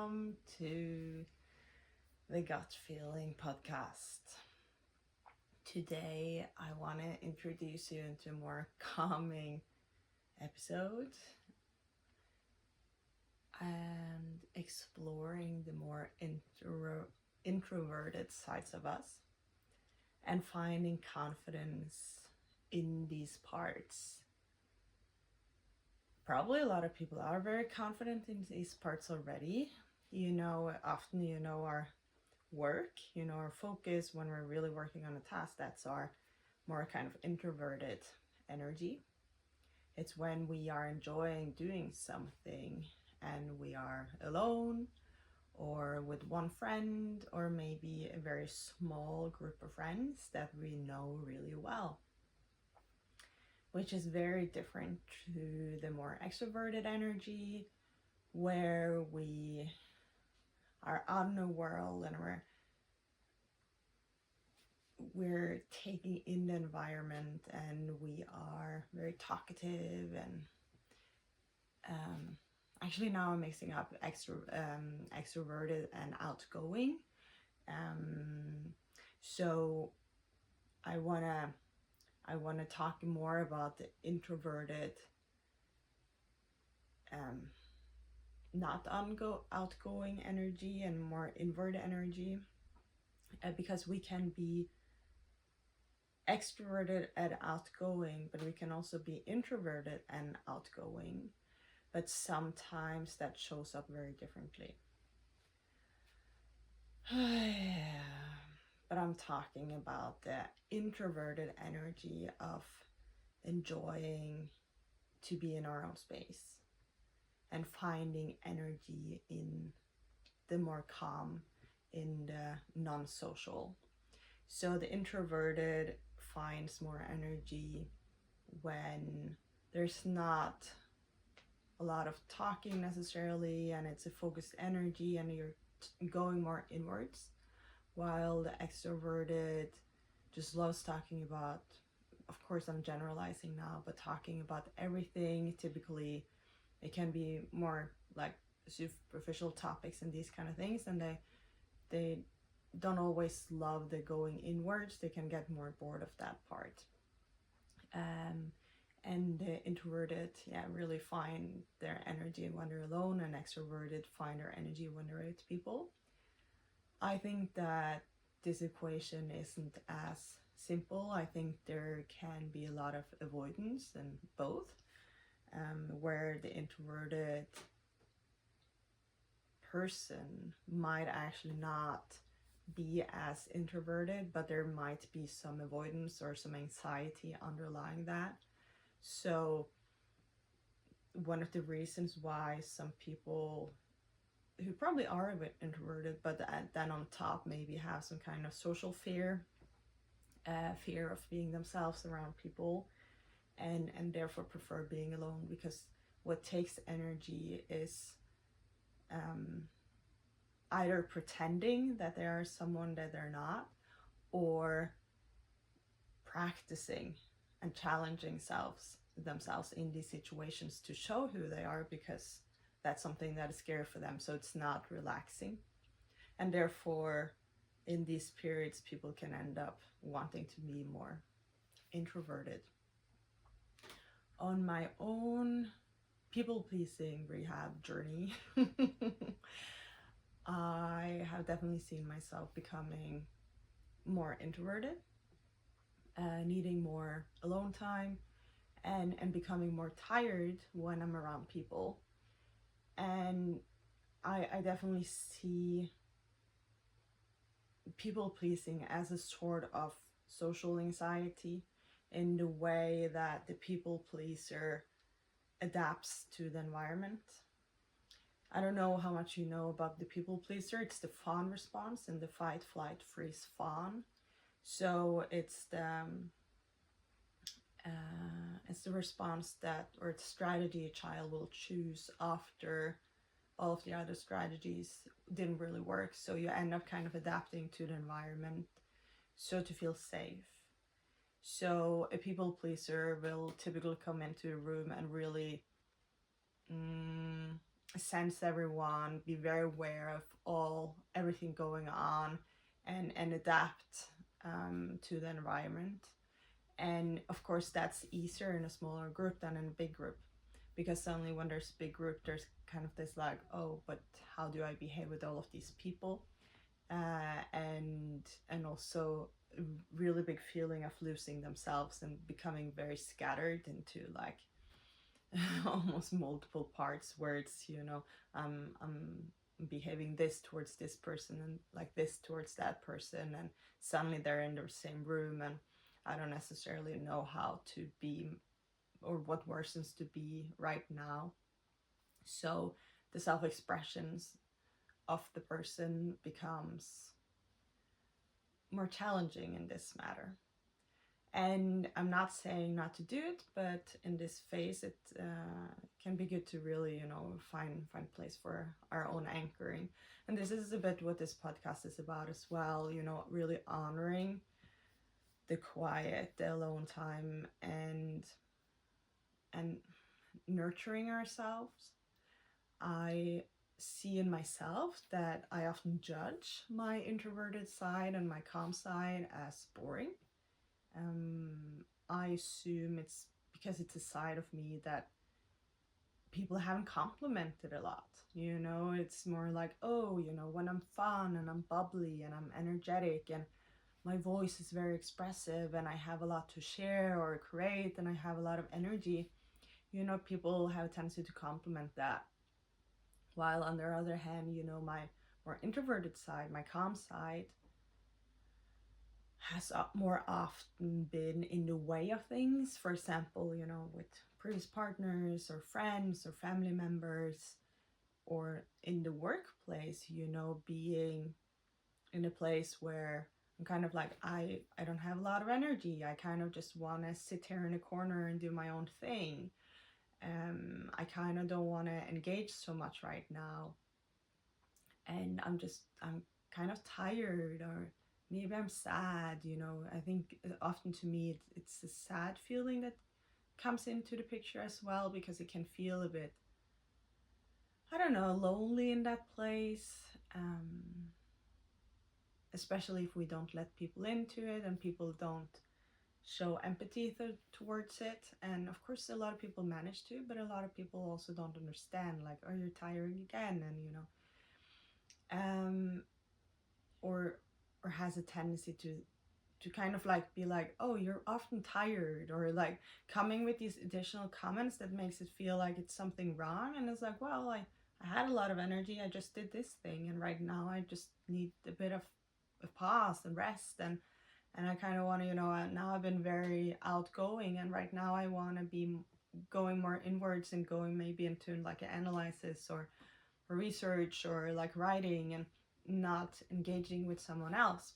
welcome to the Gut Feeling podcast. Today, I want to introduce you into a more calming episode and exploring the more introverted sides of us and finding confidence in these parts. Probably a lot of people are very confident in these parts already. Often our work, our focus when we're really working on a task, that's our more kind of introverted energy. It's when we are enjoying doing something and we are alone or with one friend or maybe a very small group of friends that we know really well, which is very different to the more extroverted energy where we are out in the world and we're taking in the environment and we are very talkative and actually now I'm mixing up extroverted and outgoing. So I wanna talk more about the introverted, not outgoing energy and more inverted energy, because we can be extroverted and outgoing, but we can also be introverted and outgoing, but sometimes that shows up very differently. But I'm talking about the introverted energy of enjoying to be in our own space and finding energy in the more calm, in the non-social. So the introverted finds more energy when there's not a lot of talking necessarily and it's a focused energy and you're going more inwards, while the extroverted just loves talking about, of course I'm generalizing now, but talking about everything. Typically it can be more like superficial topics and these kind of things, and they don't always love the going inwards. They can get more bored of that part. And the introverted, really find their energy when they're alone, and extroverted find their energy when they're with people. I think that this equation isn't as simple. I think there can be a lot of avoidance in both, where the introverted person might actually not be as introverted, but there might be some avoidance or some anxiety underlying that. So one of the reasons why some people who probably are a bit introverted, but then on top maybe have some kind of social fear, fear of being themselves around people, and therefore prefer being alone, because what takes energy is either pretending that they are someone that they're not, or practicing and challenging themselves in these situations to show who they are, because that's something that is scary for them, so it's not relaxing. And therefore in these periods people can end up wanting to be more introverted. On my own people-pleasing rehab journey, I have definitely seen myself becoming more introverted, needing more alone time, and becoming more tired when I'm around people. And I definitely see people-pleasing as a sort of social anxiety, in the way that the people-pleaser adapts to the environment. I don't know how much you know about the people pleaser. It's the fawn response in the fight, flight, freeze, fawn. So it's the response that, or the strategy a child will choose after all of the other strategies didn't really work. So you end up kind of adapting to the environment, so to feel safe. So a people pleaser will typically come into a room and really sense everyone, be very aware of everything going on, and adapt to the environment. And of course, that's easier in a smaller group than in a big group, because suddenly when there's a big group, there's kind of this like, oh, but how do I behave with all of these people? And also a really big feeling of losing themselves and becoming very scattered into like almost multiple parts, where it's, I'm behaving this towards this person and like this towards that person, and suddenly they're in the same room, and I don't necessarily know how to be or what versions to be right now. So the self-expressions of the person becomes more challenging in this matter. And I'm not saying not to do it, but in this phase, it can be good to really, find place for our own anchoring. And this is a bit what this podcast is about as well. Really honoring the quiet, the alone time, and nurturing ourselves. I see in myself that I often judge my introverted side and my calm side as boring. I assume it's because it's a side of me that people haven't complimented a lot. It's more like, oh, when I'm fun and I'm bubbly and I'm energetic and my voice is very expressive and I have a lot to share or create and I have a lot of energy, people have a tendency to compliment that. While on the other hand, my more introverted side, my calm side, has more often been in the way of things. For example, with previous partners or friends or family members, or in the workplace, being in a place where I'm kind of like, I don't have a lot of energy. I kind of just want to sit here in a corner and do my own thing. I kind of don't want to engage so much right now. And I'm kind of tired, or maybe I'm sad. I think often to me it's a sad feeling that comes into the picture as well, because it can feel a bit, I don't know, lonely in that place, especially if we don't let people into it and people don't show empathy towards it. And of course a lot of people manage to, but a lot of people also don't understand, like, oh, you're tiring again, and or has a tendency to kind of like be like, oh, you're often tired, or like coming with these additional comments that makes it feel like it's something wrong. And it's like, well, I had a lot of energy, I just did this thing, and right now I just need a bit of a pause and rest, and I kind of want to, now I've been very outgoing, and right now I want to be going more inwards and going maybe into like an analysis or research or like writing, and not engaging with someone else.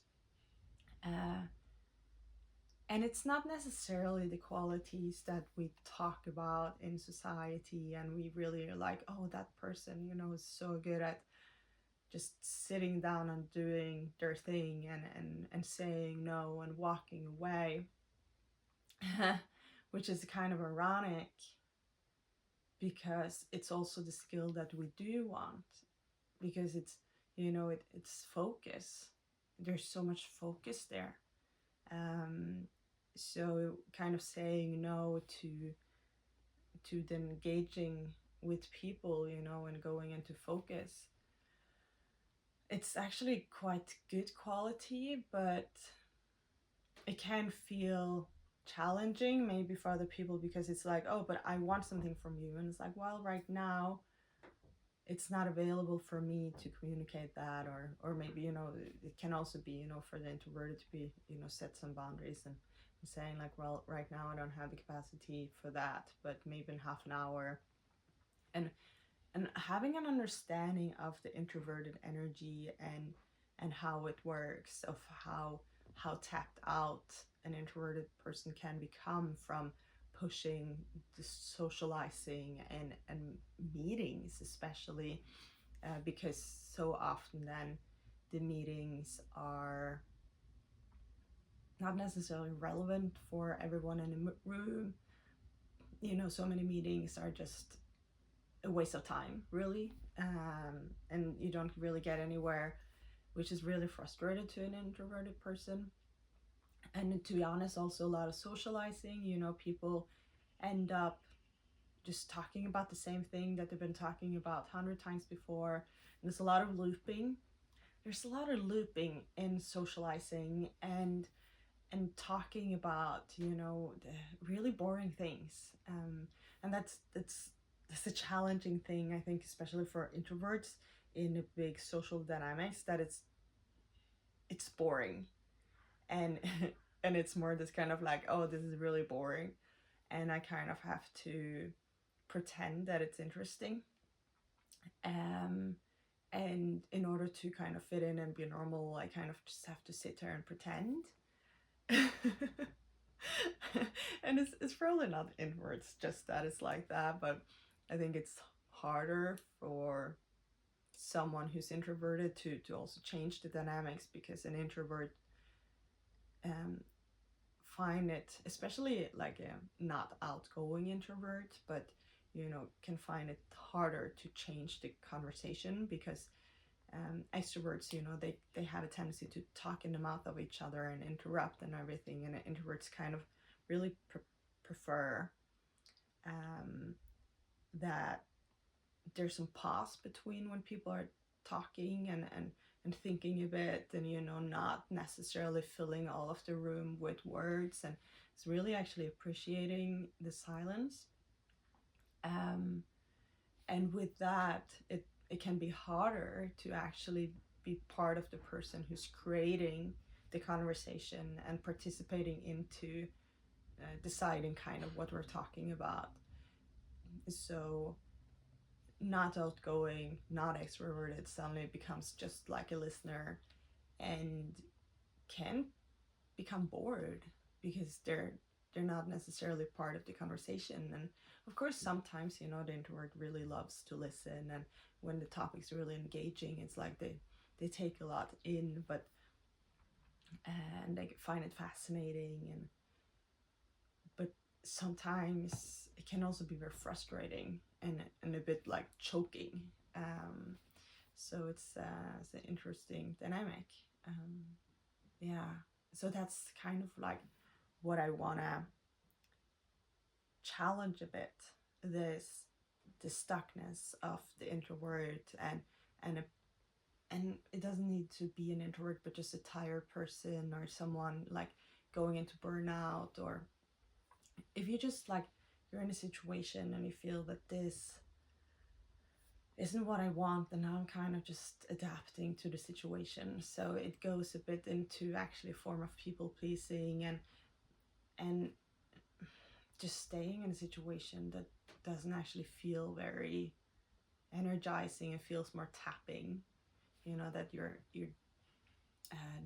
And it's not necessarily the qualities that we talk about in society, and we really are like, oh, that person, is so good at just sitting down and doing their thing, and saying no and walking away. Which is kind of ironic, because it's also the skill that we do want, because it's, it's focus. There's so much focus there. So kind of saying no to then engaging with people, and going into focus, it's actually quite good quality, but it can feel challenging maybe for other people, because it's like, oh, but I want something from you, and it's like, well, right now it's not available for me to communicate that, or maybe, it can also be, for the introverted to be, set some boundaries, and saying like, well, right now I don't have the capacity for that, but maybe in half an hour. And having an understanding of the introverted energy, and how it works, of how tapped out an introverted person can become from pushing the socializing and meetings, especially, because so often then the meetings are not necessarily relevant for everyone in the room. So many meetings are just a waste of time, really, and you don't really get anywhere, which is really frustrated to an introverted person. And to be honest, also a lot of socializing. People end up just talking about the same thing that they've been talking about 100 times before. And there's a lot of looping. There's a lot of looping in socializing and talking about the really boring things. And that's a challenging thing, I think, especially for introverts in a big social dynamics, that it's boring, and and it's more this kind of like, oh, this is really boring, and I kind of have to pretend that it's interesting, and in order to kind of fit in and be normal, I kind of just have to sit there and pretend. And it's probably not inwards just that it's like that, but I think it's harder for someone who's introverted to also change the dynamics, because an introvert find it, especially like a not outgoing introvert, but can find it harder to change the conversation, because extroverts, they have a tendency to talk in the mouth of each other and interrupt and everything, and introverts kind of really prefer that there's some pause between when people are talking and thinking a bit, and not necessarily filling all of the room with words, and it's really actually appreciating the silence. And with that, it can be harder to actually be part of the person who's creating the conversation and participating into deciding kind of what we're talking about. So not outgoing, not extroverted suddenly becomes just like a listener, and can become bored because they're not necessarily part of the conversation. And of course, sometimes the introvert really loves to listen, and when the topic's really engaging, it's like they take a lot in, and they find it fascinating, but sometimes it can also be very frustrating and a bit like choking. So it's an interesting dynamic. Yeah, so that's kind of like what I want to challenge a bit, this the stuckness of the introvert, and it doesn't need to be an introvert, but just a tired person or someone like going into burnout, or if you just like you're in a situation and you feel that this isn't what I want, then I'm kind of just adapting to the situation. So it goes a bit into actually a form of people pleasing, and just staying in a situation that doesn't actually feel very energizing and feels more tapping. That you're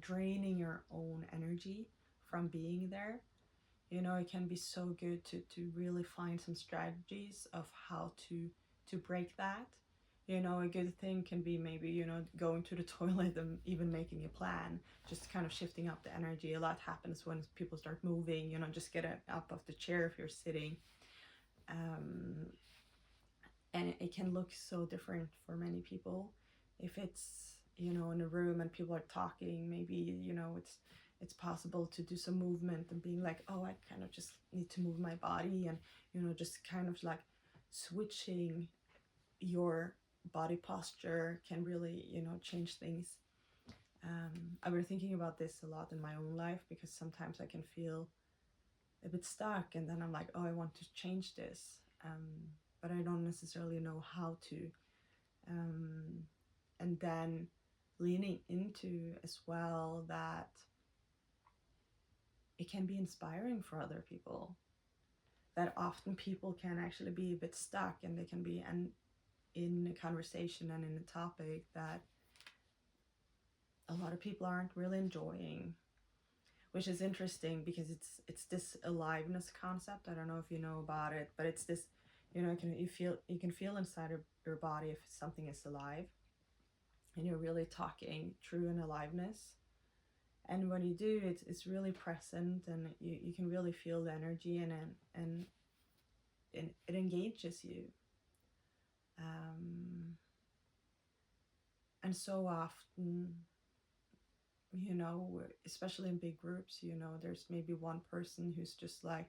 draining your own energy from being there. It can be so good to really find some strategies of how to break that. A good thing can be maybe, going to the toilet and even making a plan, just kind of shifting up the energy. A lot happens when people start moving, just get up off the chair if you're sitting. And it can look so different for many people. If it's, in a room and people are talking, maybe, it's possible to do some movement and being like, oh, I kind of just need to move my body, and, just kind of like switching your body posture can really, change things. I've been thinking about this a lot in my own life, because sometimes I can feel a bit stuck, and then I'm like, oh, I want to change this, but I don't necessarily know how to. And then leaning into as well that it can be inspiring for other people, that often people can actually be a bit stuck, and they can be in a conversation and in a topic that a lot of people aren't really enjoying, which is interesting, because it's this aliveness concept. I don't know if you know about it, but it's this, you can feel inside of your body if something is alive, and you're really talking true in aliveness. And when you do, it's really present, and you can really feel the energy, and it engages you. And so often, you know, especially in big groups, you know, there's maybe one person who's just like,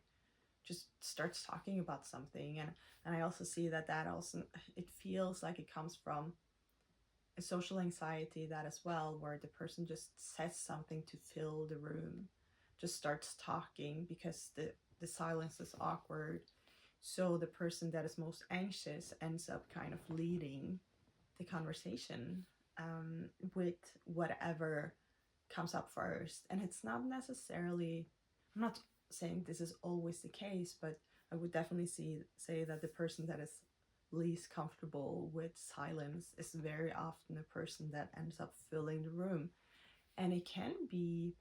just starts talking about something. And I also see that also, it feels like it comes from a social anxiety, that as well, where the person just says something to fill the room, just starts talking because the silence is awkward. So the person that is most anxious ends up kind of leading the conversation, with whatever comes up first. And it's not necessarily, I'm not saying this is always the case, but I would definitely say that the person that is least comfortable with silence is very often the person that ends up filling the room. And it can be,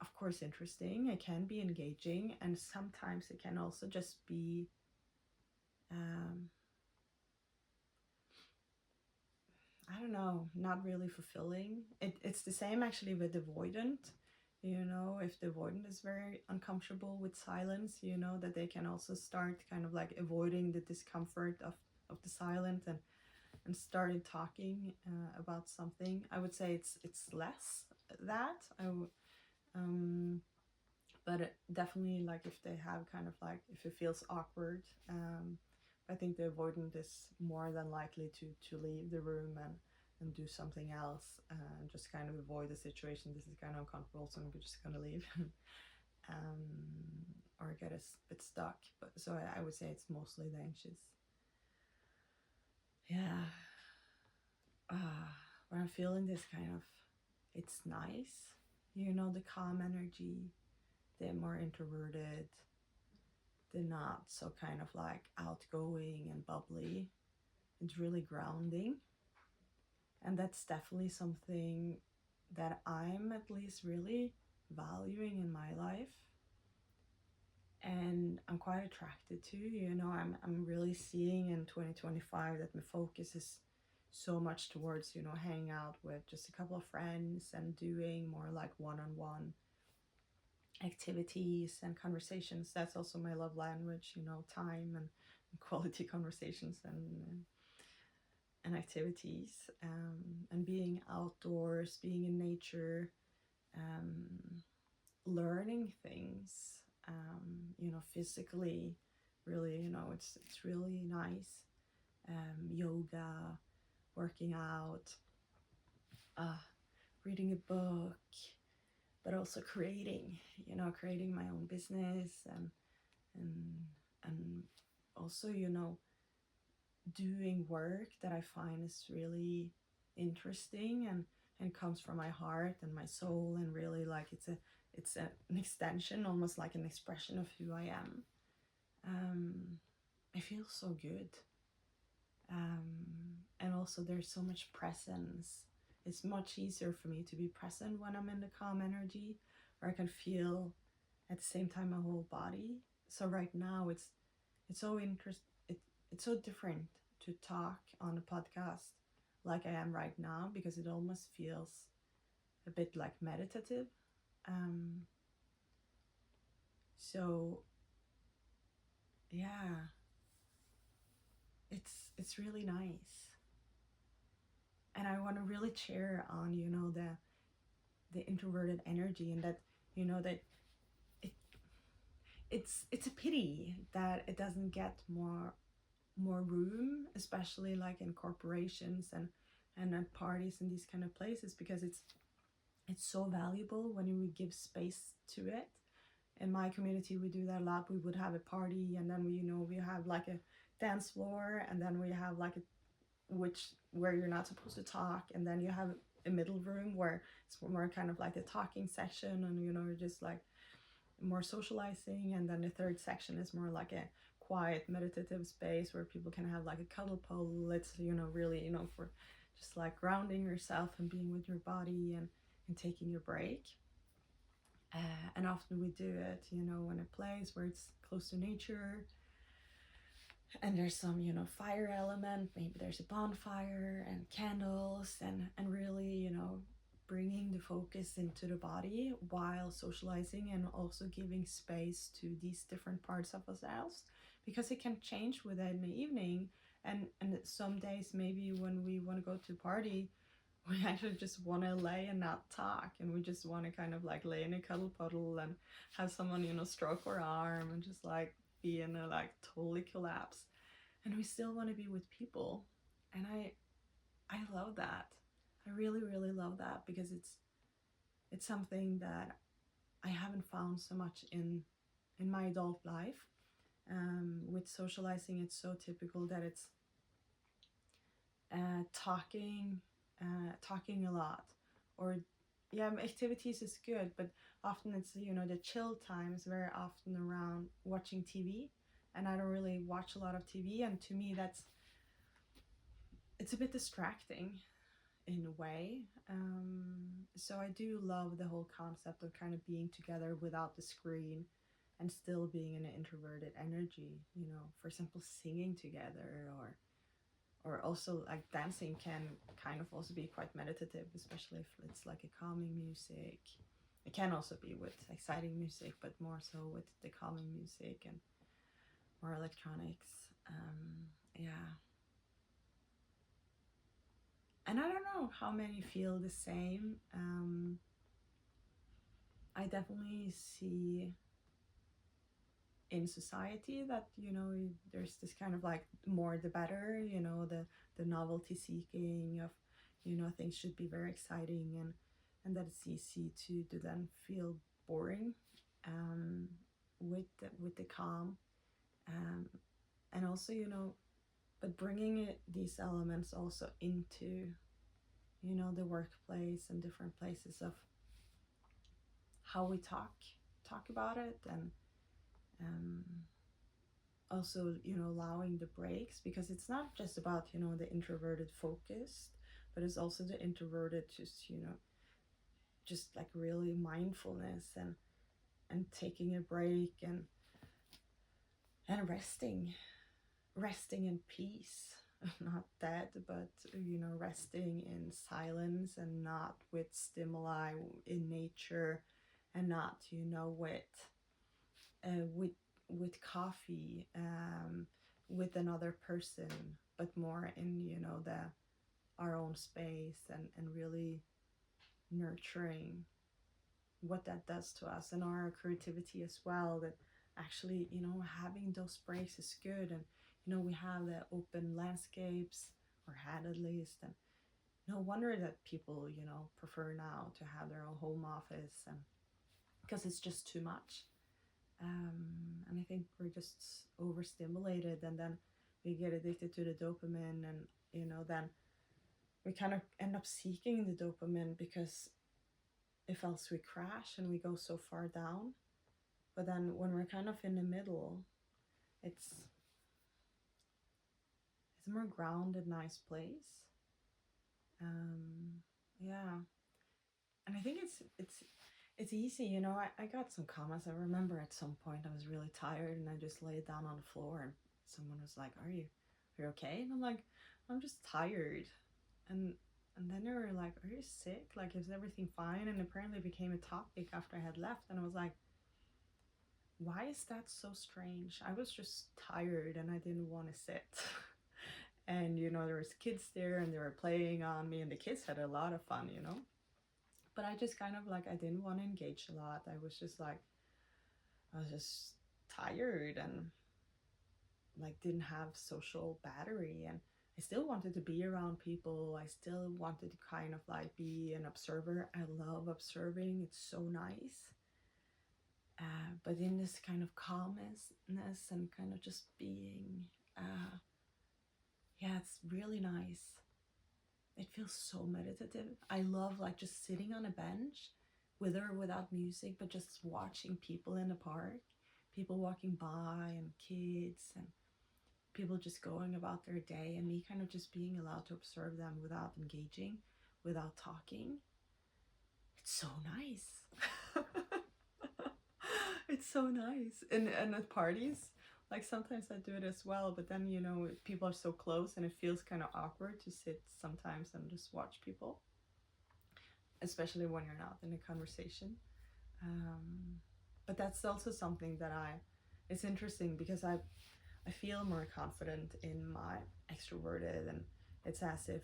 of course, interesting, it can be engaging, and sometimes it can also just be, um, I don't know, not really fulfilling. It's the same actually with avoidant. You know, if the avoidant is very uncomfortable with silence, you know, that they can also start kind of like avoiding the discomfort of the silence, and started talking about something. I would say it's less that. But definitely, like, if they have kind of like, if it feels awkward, I think the avoidant is more than likely to leave the room and do something else, and just kind of avoid the situation. This is kind of uncomfortable, so I'm just gonna leave. Or get a bit stuck. But so I would say it's mostly the anxious. Yeah. When I'm feeling this kind of, it's nice, you know, the calm energy, the more introverted, the not so kind of like outgoing and bubbly. It's really grounding. And that's definitely something that I'm at least really valuing in my life. And I'm quite attracted to, you know, I'm really seeing in 2025 that my focus is so much towards, you know, hanging out with just a couple of friends and doing more like one-on-one activities and conversations. That's also my love language, you know, time and quality conversations and activities, and being outdoors, being in nature, um, learning things, you know, physically. Really, you know, it's really nice. Yoga, working out, uh, reading a book, but also creating, you know, creating my own business, and and also, you know, doing work that I find is really interesting, and comes from my heart and my soul, and really like an extension, almost like an expression of who I am. I feel so good. And also there's so much presence. It's much easier for me to be present when I'm in the calm energy, where I can feel at the same time my whole body. So right now it's so it's so different to talk on a podcast like I am right now, because it almost feels a bit like meditative. So yeah, it's really nice. And I want to really cheer on, you know, the introverted energy, and that, you know, that it it's a pity that it doesn't get more room, especially like in corporations and at parties and these kind of places, because it's so valuable when you would give space to it. In my community, we do that a lot. We would have a party, and then we, you know, we have like a dance floor, and then we have like a where you're not supposed to talk, and then you have a middle room where it's more kind of like a talking section, and, you know, you're just like more socializing, and then the third section is more like a quiet meditative space where people can have like a cuddle pole. It's, you know, really, you know, for just like grounding yourself and being with your body, and taking your break. And often we do it, you know, in a place where it's close to nature, and there's some, you know, fire element. Maybe there's a bonfire and candles, and really, you know, bringing the focus into the body while socializing, and also giving space to these different parts of ourselves, because it can change within the evening. And some days maybe when we want to go to a party, we actually just want to lay and not talk, and we just want to kind of like lay in a cuddle puddle and have someone, you know, stroke our arm and just like be in a like totally collapse. And we still want to be with people. And I love that. I really, really love that, because it's something that I haven't found so much in my adult life. With socializing, it's so typical that it's talking a lot, or yeah, activities is good, but often it's, you know, the chill time is very often around watching TV, and I don't really watch a lot of TV, and to me it's a bit distracting in a way. So I do love the whole concept of kind of being together without the screen and still being in an introverted energy, you know, for example, singing together, or also like dancing can kind of also be quite meditative, especially if it's like a calming music. It can also be with exciting music, but more so with the calming music and more electronics. Yeah. And I don't know how many feel the same. I definitely see in society that, you know, there's this kind of like more the better, you know, the novelty seeking of, you know, things should be very exciting, and that it's easy to then feel boring with the calm, and also, you know, but bringing these elements also into, you know, the workplace and different places of how we talk about it, and also, you know, allowing the breaks, because it's not just about, you know, the introverted focused, but it's also the introverted just, you know, just like really mindfulness and taking a break and resting in peace. Not dead, but, you know, resting in silence and not with stimuli in nature, and not, you know, with coffee, with another person, but more in, you know, our own space, and really nurturing what that does to us and our creativity as well. That actually, you know, having those breaks is good, and, you know, we have the open landscapes, or had at least, and no wonder that people, you know, prefer now to have their own home office, and because it's just too much. And I think we're just overstimulated, and then we get addicted to the dopamine, and, you know, then we kind of end up seeking the dopamine, because if else we crash and we go so far down. But then when we're kind of in the middle, it's a more grounded, nice place. Yeah, and I think it's easy, you know. I got some comments. I remember at some point I was really tired, and I just laid down on the floor, and someone was like, are you okay? And I'm like, I'm just tired. And then they were like, are you sick? Like, is everything fine? And apparently it became a topic after I had left, and I was like, why is that so strange? I was just tired and I didn't want to sit. And, you know, there was kids there, and they were playing on me, and the kids had a lot of fun, you know. But I just kind of like, I didn't want to engage a lot. I was just like, I was just tired, and like didn't have social battery, and I still wanted to be around people. I still wanted to kind of like be an observer. I love observing. It's so nice. But in this kind of calmness and kind of just being, yeah, it's really nice. It feels so meditative. I love like just sitting on a bench, with or without music, but just watching people in the park, people walking by, and kids, and people just going about their day, and me kind of just being allowed to observe them without engaging, without talking. It's so nice. It's so nice. And at parties, like sometimes I do it as well, but then, you know, people are so close, and it feels kind of awkward to sit sometimes and just watch people, especially when you're not in a conversation. But that's also something that it's interesting, because I feel more confident in my extroverted, and it's as if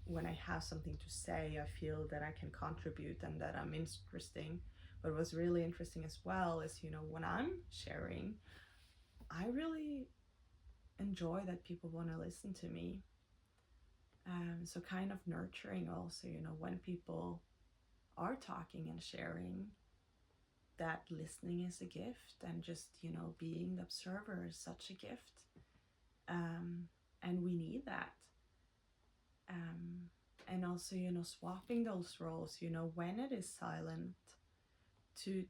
when I have something to say, I feel that I can contribute and that I'm interesting. But what's really interesting as well is, when I'm sharing, I really enjoy that people want to listen to me. So kind of nurturing also, when people are talking and sharing, that listening is a gift, and just, being the observer is such a gift. And we need that. And also, swapping those roles, when it is silent, to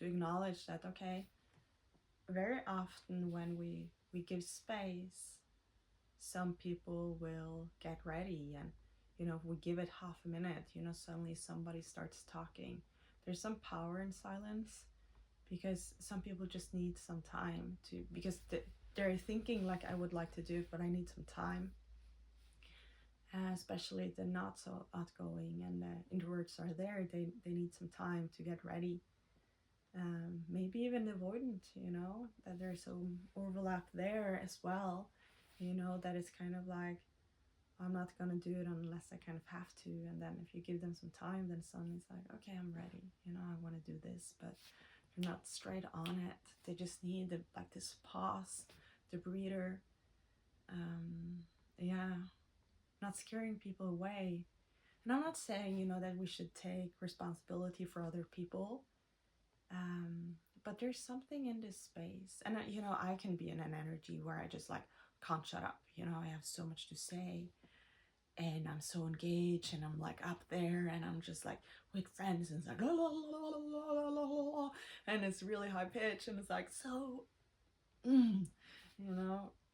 acknowledge that, okay, very often when we give space, some people will get ready, and if we give it half a minute, suddenly somebody starts talking. There's some power in silence, because some people just need some time to, because they're thinking like, I would like to do it, but I need some time. Especially the not so outgoing and introverts are there, they need some time to get ready. Maybe even avoidant, that there's some overlap there as well, that it's kind of like, I'm not gonna do it unless I kind of have to. And then if you give them some time, then suddenly it's like, okay, I'm ready, I want to do this, but they're not straight on it. They just need this pause, the breather. Yeah, not scaring people away. And I'm not saying, that we should take responsibility for other people. But there's something in this space. And, I can be in an energy where I just can't shut up. I have so much to say, and I'm so engaged, and I'm up there, and I'm just with friends, and it's la, la, la, la, la, la, and it's really high pitch, and it's so,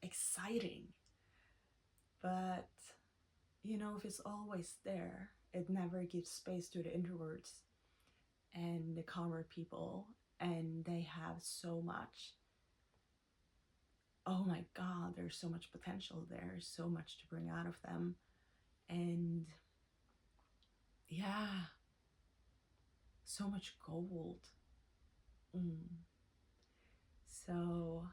exciting. But, if it's always there, it never gives space to the introverts and the calmer people, and they have so much. Oh my God, there's so much potential there, so much to bring out of them. And yeah, so much gold. So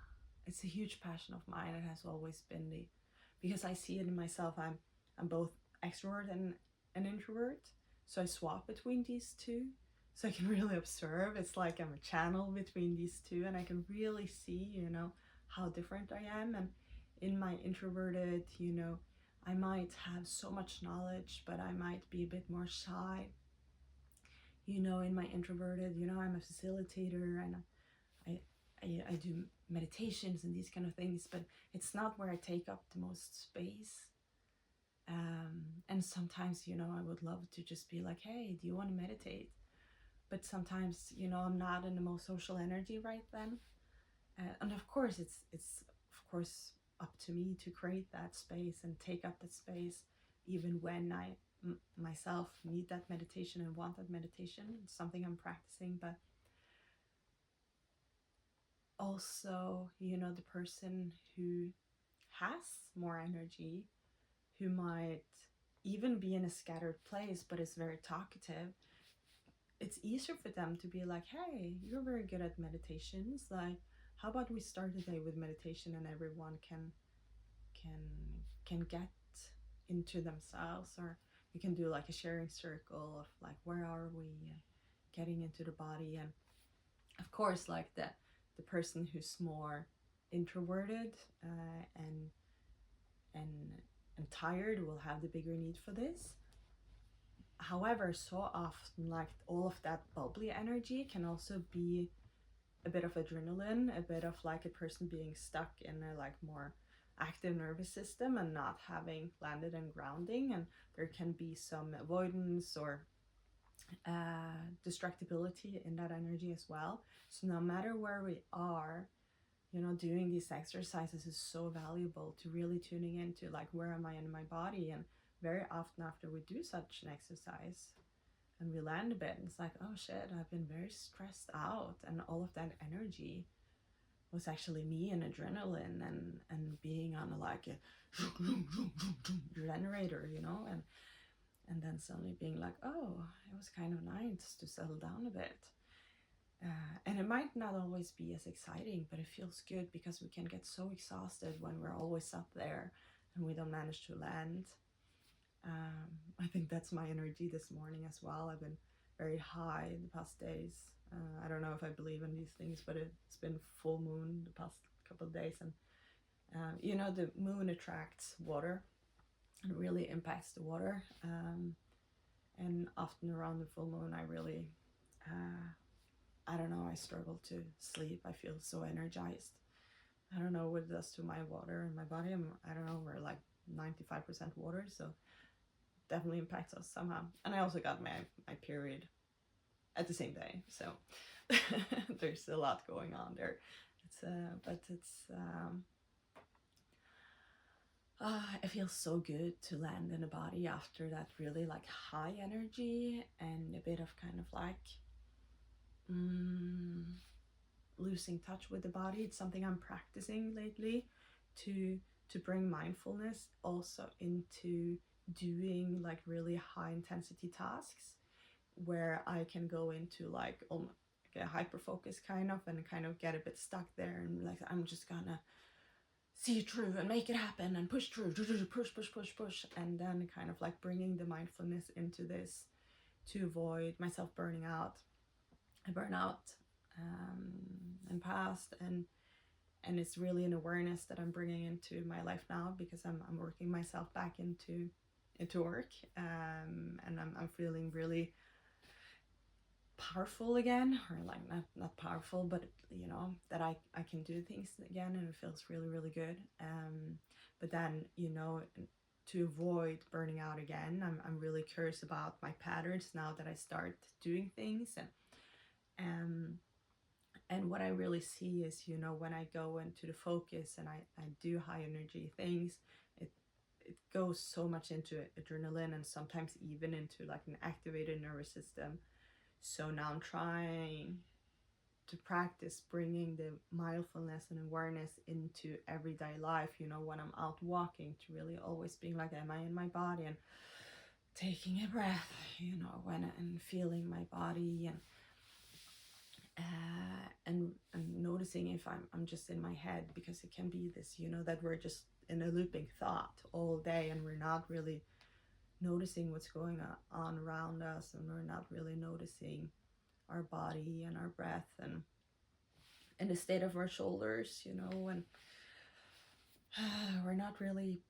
it's a huge passion of mine. It has always been because I see it in myself. I'm both extrovert and an introvert. So I swap between these two. So I can really observe. It's like I'm a channel between these two, and I can really see, how different I am. And in my introverted, I might have so much knowledge, but I might be a bit more shy. In my introverted, I'm a facilitator, and I do meditations and these kind of things, but it's not where I take up the most space. And sometimes, I would love to just be like, hey, do you want to meditate? But sometimes, I'm not in the most social energy right then. And of course, it's of course up to me to create that space and take up that space, even when I myself need that meditation and want that meditation. It's something I'm practicing, but also, the person who has more energy, who might even be in a scattered place but is very talkative, it's easier for them to be like, hey, you're very good at meditations, how about we start the day with meditation, and everyone can get into themselves, or we can do a sharing circle of where are we getting into the body. And of course, the person who's more introverted and tired will have the bigger need for this. However, so often all of that bubbly energy can also be a bit of adrenaline, a bit of a person being stuck in a more active nervous system and not having landed and grounding, and there can be some avoidance or destructibility in that energy as well. So no matter where we are, doing these exercises is so valuable to really tuning into where am I in my body. And very often after we do such an exercise and we land a bit, it's oh shit, I've been very stressed out, and all of that energy was actually me and adrenaline and being on a generator, and then suddenly being oh, it was kind of nice to settle down a bit. And it might not always be as exciting, but it feels good because we can get so exhausted when we're always up there and we don't manage to land. I think that's my energy this morning as well. I've been very high the past days. I don't know if I believe in these things, but it's been full moon the past couple of days, and you know, the moon attracts water and really impacts the water. And often around the full moon, I really, I don't know, I struggle to sleep. I feel so energized. I don't know what it does to my water and my body. I don't know, we're like 95% water, so definitely impacts us somehow. And I also got my period at the same day, so there's a lot going on there. It feels so good to land in a body after that really like high energy and a bit of kind of like losing touch with the body. It's something I'm practicing lately to bring mindfulness also into doing like really high intensity tasks where I can go into like a hyper focus kind of, and kind of get a bit stuck there, and like I'm just gonna see it through and make it happen and push through, push, and then kind of like bringing the mindfulness into this to avoid myself burning out. I burn out in past, and it's really an awareness that I'm bringing into my life now, because I'm working myself back into work, and I'm feeling really powerful again, or like not powerful, but you know, that I can do things again, and it feels really, really good. But then, you know, to avoid burning out again, I'm really curious about my patterns now that I start doing things, and what I really see is, you know, when I go into the focus and I do high energy things, it goes so much into adrenaline, and sometimes even into like an activated nervous system. So now I'm trying to practice bringing the mindfulness and awareness into everyday life, you know, when I'm out walking, to really always being like, am I in my body, and taking a breath, you know, and feeling my body, and noticing if I'm just in my head, because it can be this, you know, that we're just in a looping thought all day, and we're not really noticing what's going on around us, and we're not really noticing our body and our breath and the state of our shoulders, you know, and we're not really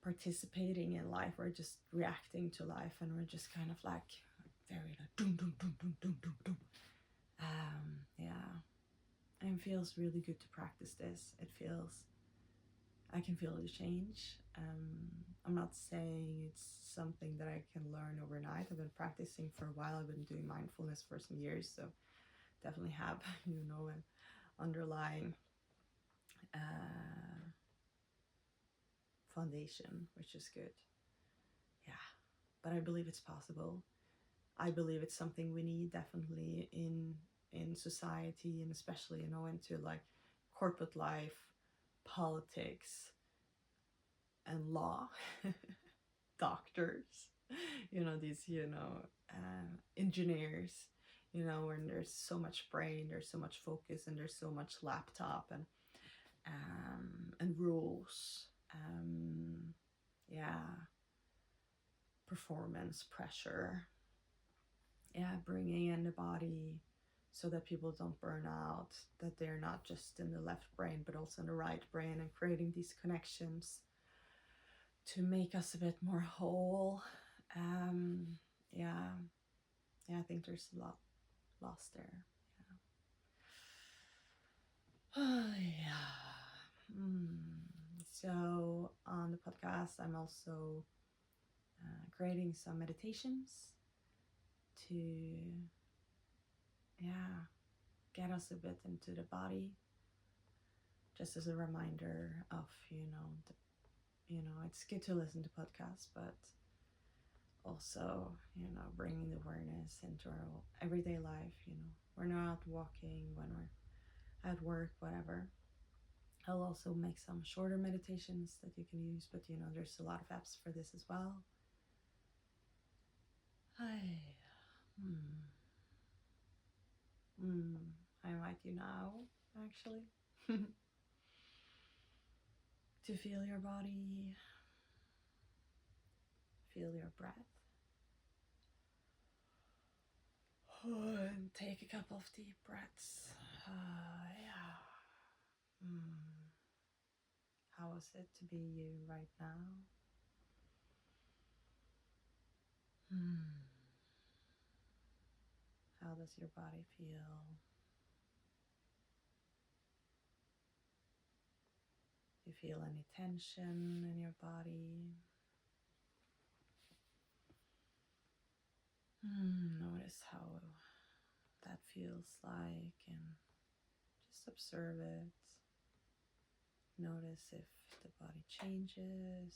participating in life. We're just reacting to life, and we're just kind of like very like doom doom doom doom doom doom doom. Yeah, and it feels really good to practice this. I can feel the change. I'm not saying it's something that I can learn overnight. I've been practicing for a while. I've been doing mindfulness for some years, so definitely have, you know, an underlying foundation, which is good. Yeah, but I believe it's possible. I believe it's something we need definitely in society, and especially, you know, into like corporate life, politics, and law, doctors, you know, these, you know, engineers, you know, when there's so much brain, there's so much focus, and there's so much laptop and rules, yeah, performance pressure, yeah, bringing in the body so that people don't burn out, that they're not just in the left brain but also in the right brain, and creating these connections to make us a bit more whole. Yeah, I think there's a lot lost there. Yeah. So on the podcast, I'm also creating some meditations to, yeah, get us a bit into the body, just as a reminder of, you know, it's good to listen to podcasts, but also, you know, bringing the awareness into our everyday life. You know, we're not walking, when we're at work, whatever. I'll also make some shorter meditations that you can use, but you know, there's a lot of apps for this as well. Hi. I invite you now, actually, to feel your body, feel your breath. And take a couple of deep breaths. Yeah. How is it to be you right now? How does your body feel? Do you feel any tension in your body? Notice how that feels like and just observe it. Notice if the body changes.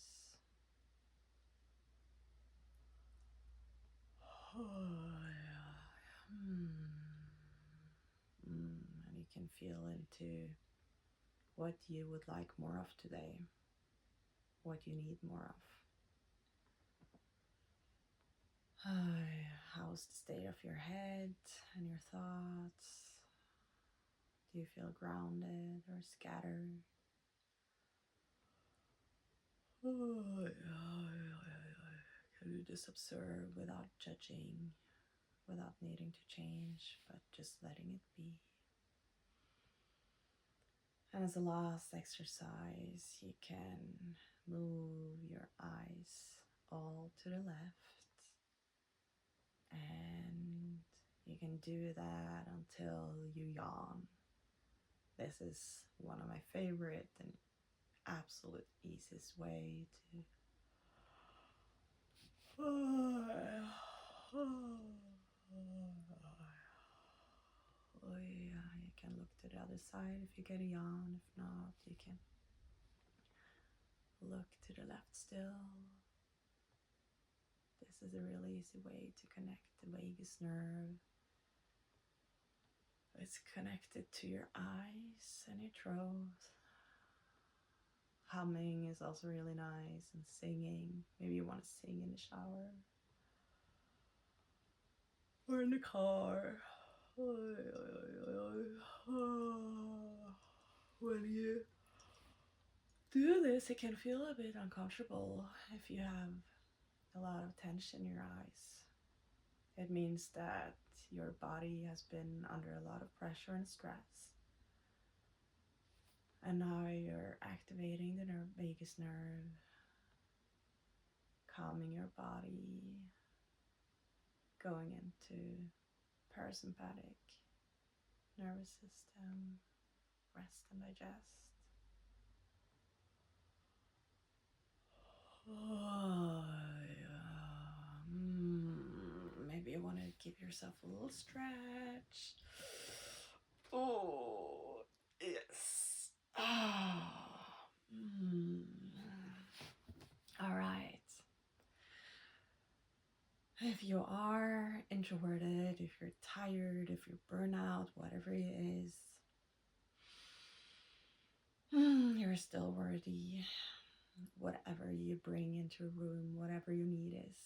And you can feel into what you would like more of today, what you need more of. How's the state of your head and your thoughts? Do you feel grounded or scattered? Can you just observe without judging, without needing to change, but just letting it be? And as a last exercise, you can move your eyes all to the left, and you can do that until you yawn. This is one of my favorite and absolute easiest way to you can look to the other side if you get a yawn. If not, you can look to the left still. This is a really easy way to connect the vagus nerve. It's connected to your eyes and your throat. Humming is also really nice, and singing. Maybe you want to sing in the shower or in the car. When you do this, it can feel a bit uncomfortable if you have a lot of tension in your eyes. It means that your body has been under a lot of pressure and stress. And now you're activating the vagus nerve, calming your body, going into parasympathetic nervous system, rest and digest. Maybe you want to give yourself a little stretch. Oh, yes. All right. If you are introverted, if you're tired, if you're burnout, whatever it is, you're still worthy. Whatever you bring into a room, whatever your need is,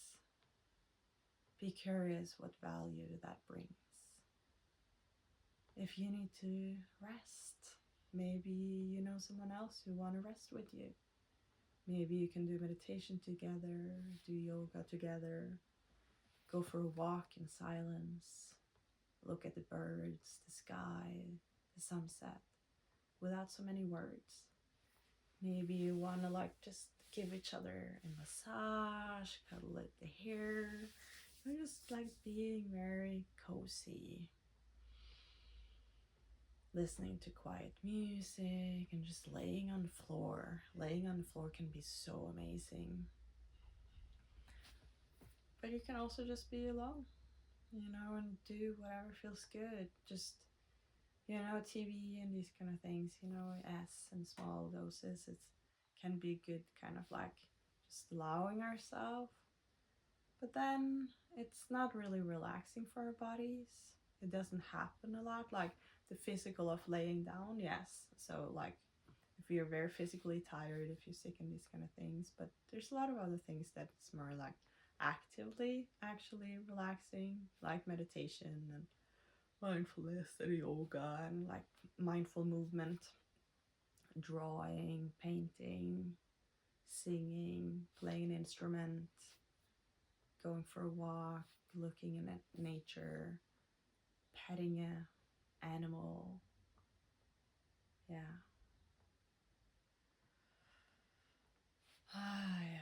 be curious what value that brings. If you need to rest, maybe you know someone else who want to rest with you. Maybe you can do meditation together, do yoga together, go for a walk in silence, look at the birds, the sky, the sunset, without so many words. Maybe you want to just give each other a massage, cuddle at the hair. You're just being very cozy. Listening to quiet music and just laying on the floor. Laying on the floor can be so amazing. But you can also just be alone, and do whatever feels good. Just, TV and these kind of things, in small doses, it can be good, just allowing ourselves. But then it's not really relaxing for our bodies. It doesn't happen a lot, like the physical of laying down, yes. So if you're very physically tired, if you're sick and these kind of things, but there's a lot of other things that's more actively actually relaxing, like meditation and mindfulness and yoga and like mindful movement, drawing, painting, singing, playing an instrument, going for a walk, looking at nature, petting a animal. Yeah. Yeah.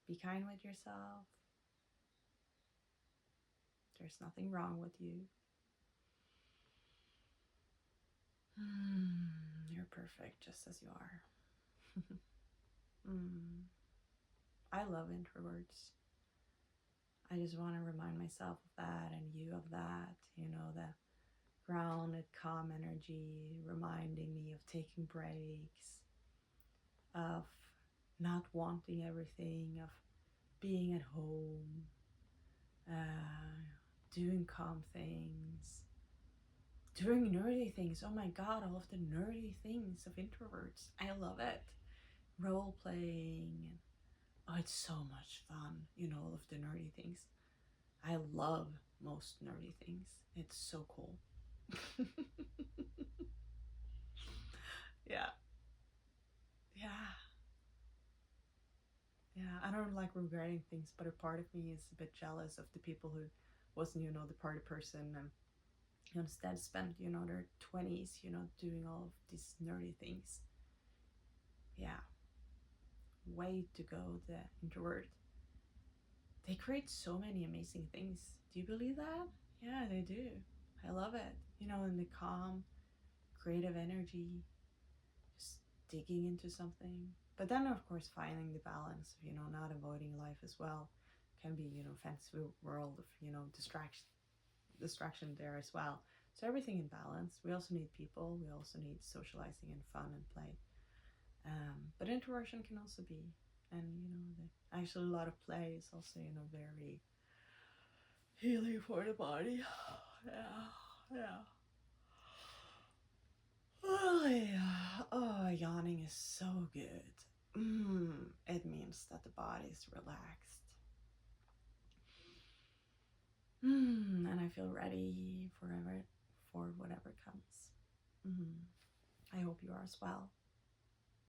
Be kind with yourself. There's nothing wrong with you. You're perfect just as you are. I love introverts. I just want to remind myself of that and you of that. You know, the grounded, calm energy, reminding me of taking breaks, of not wanting everything, of being at home, doing calm things, doing nerdy things. Oh my god, I love the nerdy things of introverts. I love it. Role playing. Oh, it's so much fun. You know, all of the nerdy things. I love most nerdy things. It's so cool. Yeah. Yeah. Yeah. I don't like regretting things, but a part of me is a bit jealous of the people who wasn't, you know, the party person and instead spent, you know, their 20s, you know, doing all of these nerdy things. Yeah. Way to go, the introvert. They create so many amazing things. Do you believe that? Yeah, they do. I love it. You know, in the calm, creative energy, just digging into something. But then, of course, finding the balance of, you know, not avoiding life as well. Can be, you know, fancy world of, you know, distraction there as well. So everything in balance. We also need people. We also need socializing and fun and play. But introversion can also be, and you know, actually a lot of play is also, you know, very healing for the body. Yeah, yeah. Oh yeah. Oh, yawning is so good. It means that the body is relaxed. And I feel ready for whatever comes. I hope you are as well.